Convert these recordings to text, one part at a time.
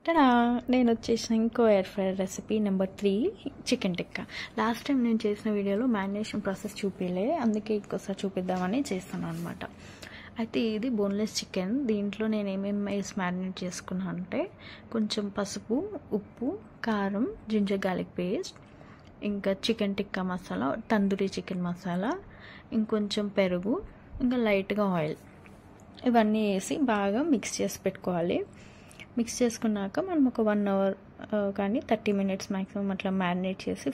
Ta-da! నేనొచ్చేసిన ఇంకో air fryer recipe number 3 chicken tikka. Last time నేను చేసిన వీడియోలో మ్యారినేషన్ ప్రాసెస్ చూపిలే, అందుకే ఇంకోసారి చూపిద్దామని చేస్తాను అనమాట. అయితే ఇది బోన్లెస్ చికెన్. దీంట్లో నేను ఏమేమి వేసి మ్యారినేట్ చేసుకున్నాను అంటే కొంచెం పసుపు, ఉప్పు, కారం, జింజర్ గార్లిక్ పేస్ట్, ఇంకా చికెన్ టిక్కా మసాలా, తందూరి చికెన్ మసాలా, ఇంకొంచెం పెరుగు, ఇంకా లైట్గా ఆయిల్, ఇవన్నీ వేసి బాగా మిక్స్ చేసి పెట్టుకోవాలి. మిక్స్ చేసుకున్నాక మనం ఒక 1 అవర్ కానీ 30 మినిట్స్ మ్యాక్సిమం అట్లా మ్యారినేట్ చేసి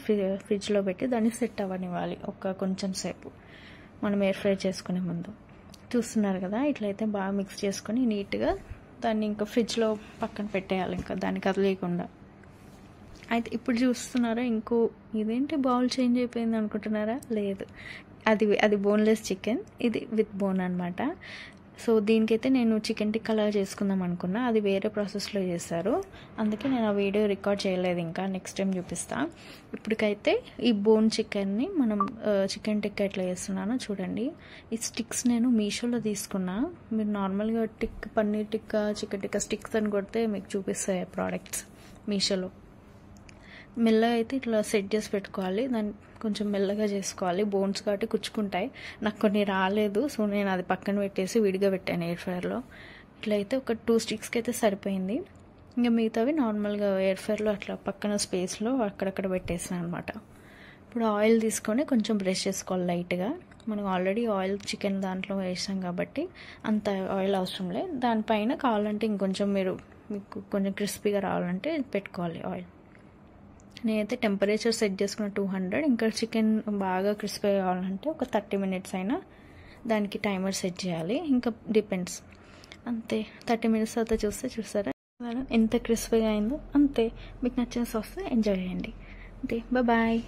ఫ్రిడ్జ్లో పెట్టి దాన్ని సెట్ అవ్వనివ్వాలి ఒక కొంచెం సేపు, మనం ఎయిర్ ఫ్రై చేసుకునే ముందు. చూస్తున్నారు కదా, ఇట్లయితే బాగా మిక్స్ చేసుకొని నీట్గా దాన్ని ఇంకా ఫ్రిడ్జ్లో పక్కన పెట్టేయాలి, ఇంకా దాన్ని కదలేయకుండా. అయితే ఇప్పుడు చూస్తున్నారా, ఇంకో ఇదేంటి బౌల్ చేంజ్ అయిపోయింది అనుకుంటున్నారా? లేదు, అది బోన్లెస్ చికెన్, ఇది విత్ బోన్ అనమాట. సో దీనికైతే నేను చికెన్ టిక్కాలా చేసుకుందాం అనుకున్నా, అది వేరే ప్రాసెస్లో చేశారు, అందుకే నేను ఆ వీడియో రికార్డ్ చేయలేదు. ఇంకా నెక్స్ట్ టైం చూపిస్తా. ఇప్పటికైతే ఈ బోన్ చికెన్ని మనం చికెన్ టిక్కా ఎట్లా చేస్తున్నానో చూడండి. ఈ స్టిక్స్ నేను మీషోలో తీసుకున్నా. మీరు నార్మల్గా పన్నీర్ టిక్కా, చికెన్ టిక్కా స్టిక్స్ అని కొడితే మీకు చూపిస్తాయి ప్రోడక్ట్స్ మీషోలో. మెల్లగా అయితే ఇట్లా సెట్ చేసి పెట్టుకోవాలి, దాన్ని కొంచెం మెల్లగా చేసుకోవాలి, బోన్స్ కాబట్టి కుచ్చుకుంటాయి. నాకు కొన్ని రాలేదు, సో నేను అది పక్కన పెట్టేసి విడిగా పెట్టాను ఎయిర్ ఫ్రైయర్లో. ఇట్లయితే ఒక 2 స్టిక్స్కి అయితే సరిపోయింది. ఇంకా మిగతావి నార్మల్గా ఎయిర్ ఫ్రైయర్లో అట్లా పక్కన స్పేస్లో అక్కడక్కడ పెట్టేసాను అనమాట. ఇప్పుడు ఆయిల్ తీసుకొని కొంచెం బ్రష్ చేసుకోవాలి లైట్గా. మనం ఆల్రెడీ ఆయిల్ చికెన్ దాంట్లో వేసాం కాబట్టి అంత ఆయిల్ అవసరం లేదు. దానిపైన కావాలంటే ఇంకొంచెం మీకు కొంచెం క్రిస్పీగా రావాలంటే పెట్టుకోవాలి ఆయిల్. నేనైతే టెంపరేచర్ సెట్ చేసుకున్న 200. ఇంకా చికెన్ బాగా క్రిస్పీ కావాలంటే ఒక 30 మినిట్స్ అయినా దానికి టైమర్ సెట్ చేయాలి. ఇంకా డిపెండ్స్, అంతే. 30 మినిట్స్ తర్వాత చూస్తారా ఎంత క్రిస్పీగా అయిందో. అంతే. మీకు నచ్చిన సాస్ ఎంజాయ్ చేయండి. అంతే. బాయ్.